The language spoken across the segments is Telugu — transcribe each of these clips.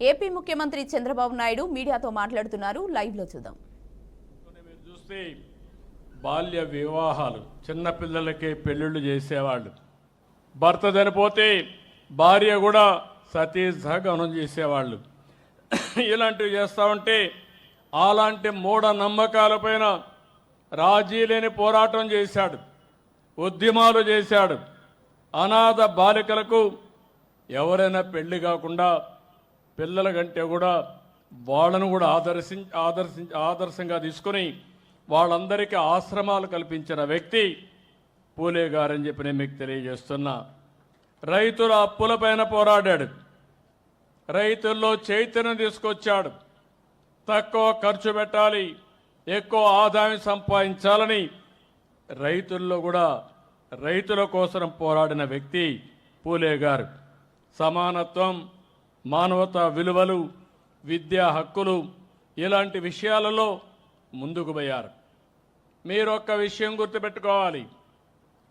ఏపీ ముఖ్యమంత్రి చంద్రబాబు నాయుడు మీడియాతో మాట్లాడుతున్నారు. లైవ్ లో చూద్దాం. చూస్తే బాల్య వివాహాలు, చిన్న పిల్లలకే పెళ్లిళ్ళు చేసేవాళ్ళు, భర్త చనిపోతే భార్య కూడా సతీ సహగమనం చేసేవాళ్ళు. ఇలాంటివి చేస్తూ ఉంటే అలాంటి మూఢ నమ్మకాలపైన రాజీ లేని పోరాటం చేశాడు, ఉద్యమాలు చేశాడు. అనాథ బాలికలకు ఎవరైనా పెళ్లి కాకుండా పిల్లల కంటే కూడా వాళ్ళను కూడా ఆదర్శంగా తీసుకుని వాళ్ళందరికీ ఆశ్రమాలు కల్పించిన వ్యక్తి పూలే గారని చెప్పి నేను మీకు తెలియజేస్తున్నా. రైతుల అప్పులపైన పోరాడాడు, రైతుల్లో చైతన్యం తీసుకొచ్చాడు. తక్కువ ఖర్చు పెట్టాలి, ఎక్కువ ఆదాయం సంపాదించాలని రైతుల్లో కూడా రైతుల కోసం పోరాడిన వ్యక్తి పూలే గారు. సమానత్వం, మానవతా విలువలు, విద్యా హక్కులు ఇలాంటి విషయాలలో ముందుకు పోయారు. మీరు ఒక్క విషయం గుర్తుపెట్టుకోవాలి,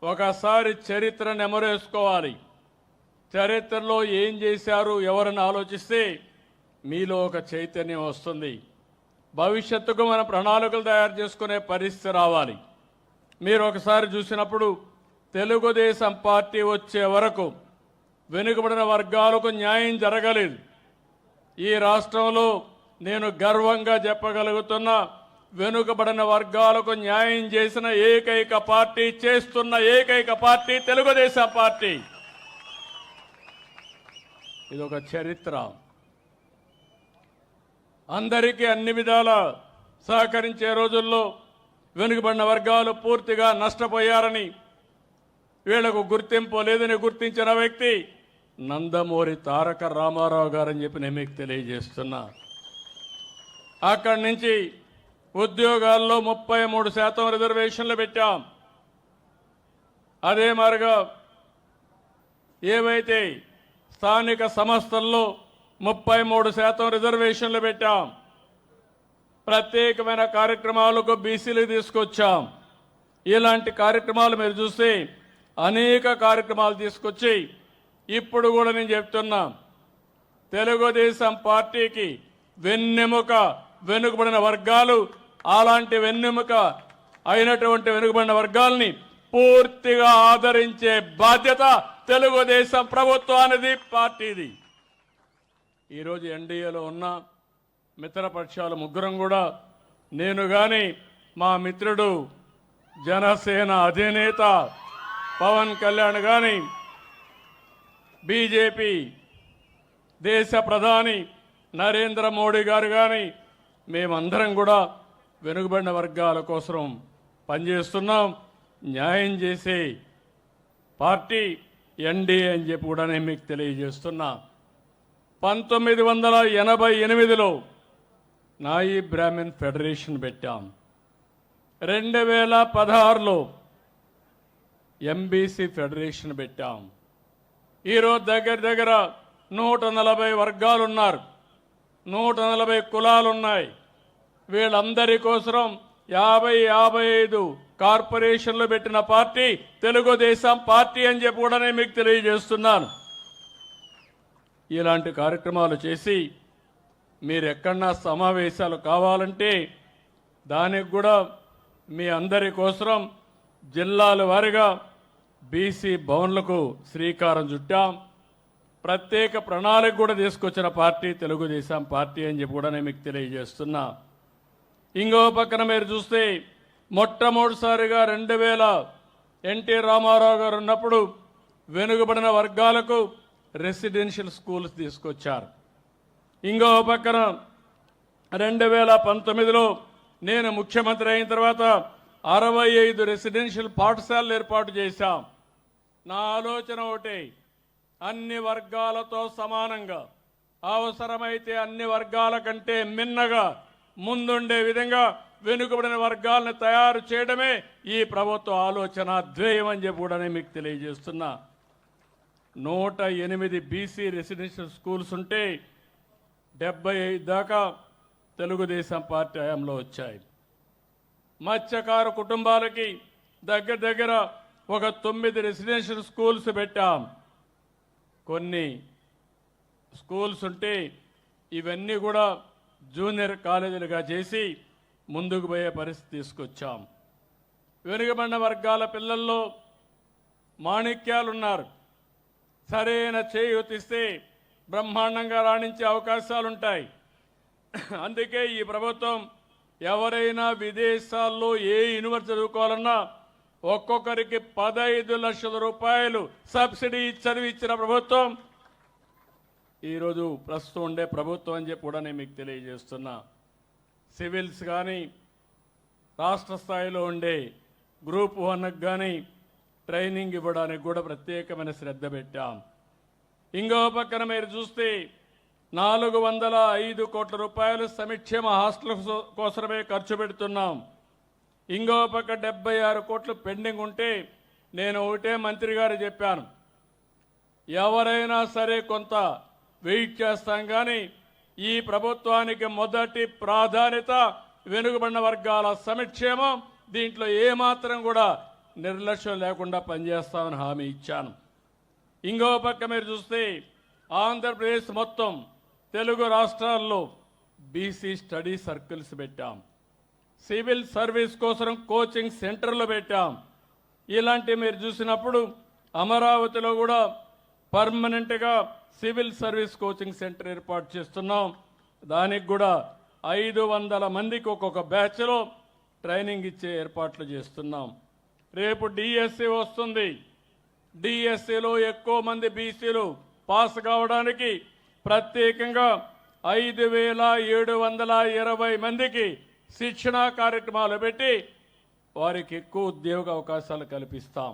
ఒకసారి చరిత్ర నెమరేసుకోవాలి. చరిత్రలో ఏం చేశారు ఎవరని ఆలోచిస్తే మీలో ఒక చైతన్యం వస్తుంది. భవిష్యత్తుకు మన ప్రణాళికలు తయారు చేసుకునే పరిస్థితి రావాలి. మీరు ఒకసారి చూసినప్పుడు తెలుగుదేశం పార్టీ వచ్చే వరకు వెనుకబడిన వర్గాలకు న్యాయం జరగలేదు. ఈ రాష్ట్రంలో నేను గర్వంగా చెప్పగలుగుతున్నా, వెనుకబడిన వర్గాలకు న్యాయం చేసిన ఏకైక పార్టీ, చేస్తున్న ఏకైక పార్టీ తెలుగుదేశం పార్టీ. ఇదొక చరిత్ర. అందరికీ అన్ని విధాల సహకరించే రోజుల్లో వెనుకబడిన వర్గాలు పూర్తిగా నష్టపోయారని, వీళ్లకు గుర్తింపు లేదని గుర్తించిన వ్యక్తి నందమూరి తారక రామారావు గారని చెప్పి నేను మీకు తెలియజేస్తున్నా. అక్కడి నుంచి ఉద్యోగాల్లో 33% రిజర్వేషన్లు పెట్టాం. అదే మాదిరిగా ఏవైతే స్థానిక సంస్థల్లో 33% రిజర్వేషన్లు పెట్టాం. ప్రత్యేకమైన కార్యక్రమాలకు బీసీలు తీసుకొచ్చాం. ఇలాంటి కార్యక్రమాలు మీరు చూస్తే అనేక కార్యక్రమాలు తీసుకొచ్చి ఇప్పుడు కూడా నేను చెప్తున్నా, తెలుగుదేశం పార్టీకి వెన్నెముక వెనుకబడిన వర్గాలు, అలాంటి వెన్నెముక అయినటువంటి వెనుకబడిన వర్గాల్ని పూర్తిగా ఆదరించే బాధ్యత తెలుగుదేశం ప్రభుత్వానిది, పార్టీది. ఈరోజు ఎన్డీఏలో ఉన్న మిత్రపక్షాలు ముగ్గురం కూడా, నేను కానీ మా మిత్రుడు జనసేన అధినేత పవన్ కళ్యాణ్ కానీ, బీజేపీ దేశ ప్రధాని నరేంద్ర మోడీ గారు కానీ, మేమందరం కూడా వెనుకబడిన వర్గాల కోసం పనిచేస్తున్నాం. న్యాయం చేసే పార్టీ ఎన్డీఏ అని చెప్పి కూడా నేను మీకు తెలియజేస్తున్నా. 1988లో నాయి బ్రాహ్మణ్ ఫెడరేషన్ పెట్టాం. 2016లో ఎంబీసీ ఫెడరేషన్ పెట్టాం. ఈరోజు దగ్గర దగ్గర 140 వర్గాలు ఉన్నారు, 140 కులాలు ఉన్నాయి. వీళ్ళందరి కోసం 50-55 కార్పొరేషన్లు పెట్టిన పార్టీ తెలుగుదేశం పార్టీ అని చెప్పి కూడా నేను మీకు తెలియజేస్తున్నాను. ఇలాంటి కార్యక్రమాలు చేసి మీరు ఎక్కడన్నా సమావేశాలు కావాలంటే దానికి కూడా మీ అందరి కోసం జిల్లాల వారీగా బీసీ భవన్లకు శ్రీకారం చుట్టాం. ప్రత్యేక ప్రణాళిక కూడా తీసుకొచ్చిన పార్టీ తెలుగుదేశం పార్టీ అని చెప్పి కూడా నేను మీకు తెలియజేస్తున్నా. ఇంకో పక్కన మీరు చూస్తే మొట్టమొదటిసారిగా 2000 ఎన్టీ రామారావు గారు ఉన్నప్పుడు వెనుకబడిన వర్గాలకు రెసిడెన్షియల్ స్కూల్స్ తీసుకొచ్చారు. ఇంకో పక్కన 2019లో నేను ముఖ్యమంత్రి అయిన తర్వాత 65 రెసిడెన్షియల్ పాఠశాలలు ఏర్పాటు చేశాం. నా ఆలోచన ఒకటే, అన్ని వర్గాలతో సమానంగా, అవసరమైతే అన్ని వర్గాల కంటే మిన్నగా ముందుండే విధంగా వెనుకబడిన వర్గాలను తయారు చేయడమే ఈ ప్రభుత్వ ఆలోచన ధ్యేయం అని చెప్పి కూడా నేను మీకు తెలియజేస్తున్నా. 108 బీసీ రెసిడెన్షియల్ స్కూల్స్ ఉంటే 75 దాకా తెలుగుదేశం పార్టీ హయాంలో వచ్చాయి. మత్స్యకారు కుటుంబాలకి దగ్గర దగ్గర ఒక 9 రెసిడెన్షియల్ స్కూల్స్ పెట్టాం. కొన్ని స్కూల్స్ ఉంటే ఇవన్నీ కూడా జూనియర్ కాలేజీలుగా చేసి ముందుకు పోయే పరిస్థితి తీసుకొచ్చాం. వెనుకబడిన వర్గాల పిల్లల్లో మాణిక్యాలు ఉన్నారు. సరైన చేయూతిస్తే బ్రహ్మాండంగా రాణించే అవకాశాలు ఉంటాయి. అందుకే ఈ ప్రభుత్వం ఎవరైనా విదేశాల్లో ఏ యూనివర్సిటీ చదువుకోవాలన్నా ఒక్కొక్కరికి 15 లక్షల రూపాయలు సబ్సిడీ చదివించిన ప్రభుత్వం ఈరోజు ప్రస్తుతం ఉండే ప్రభుత్వం అని చెప్పి కూడా నేను మీకు తెలియజేస్తున్నా. సివిల్స్ కానీ రాష్ట్ర స్థాయిలో ఉండే గ్రూప్ 1కి కానీ ట్రైనింగ్ ఇవ్వడానికి కూడా ప్రత్యేకమైన శ్రద్ధ పెట్టాం. ఇంకో పక్కన మీరు చూస్తే 405 కోట్ల రూపాయలు సంక్షేమ హాస్టల్ కోసమే ఖర్చు పెడుతున్నాం. ఇంకో పక్క 76 కోట్లు పెండింగ్ ఉంటే నేను ఒకటే మంత్రి గారు చెప్పాను, ఎవరైనా సరే కొంత వెయిట్ చేస్తాం కానీ ఈ ప్రభుత్వానికి మొదటి ప్రాధాన్యత వెనుకబడిన వర్గాల సంక్షేమం. దీంట్లో ఏమాత్రం కూడా నిర్లక్ష్యం లేకుండా పనిచేస్తామని హామీ ఇచ్చాను. ఇంకో పక్క మీరు చూస్తే ఆంధ్రప్రదేశ్ మొత్తం తెలుగు రాష్ట్రాల్లో బీసీ స్టడీ సర్కిల్స్ పెట్టాం. సివిల్ సర్వీస్ కోసం కోచింగ్ సెంటర్లు పెట్టాం. ఇలాంటి మీరు చూసినప్పుడు అమరావతిలో కూడా పర్మనెంట్గా సివిల్ సర్వీస్ కోచింగ్ సెంటర్ ఏర్పాటు చేస్తున్నాం. దానికి కూడా 500 మందికి ఒక్కొక్క బ్యాచ్లో ట్రైనింగ్ ఇచ్చే ఏర్పాట్లు చేస్తున్నాం. రేపు డిఎస్సి వస్తుంది. డిఎస్సిలో ఎక్కువ మంది బీసీలు పాస్ కావడానికి ప్రత్యేకంగా 5720 మందికి శిక్షణా కార్యక్రమాలు పెట్టి వారికి ఎక్కువ ఉద్యోగ అవకాశాలు కల్పిస్తాం.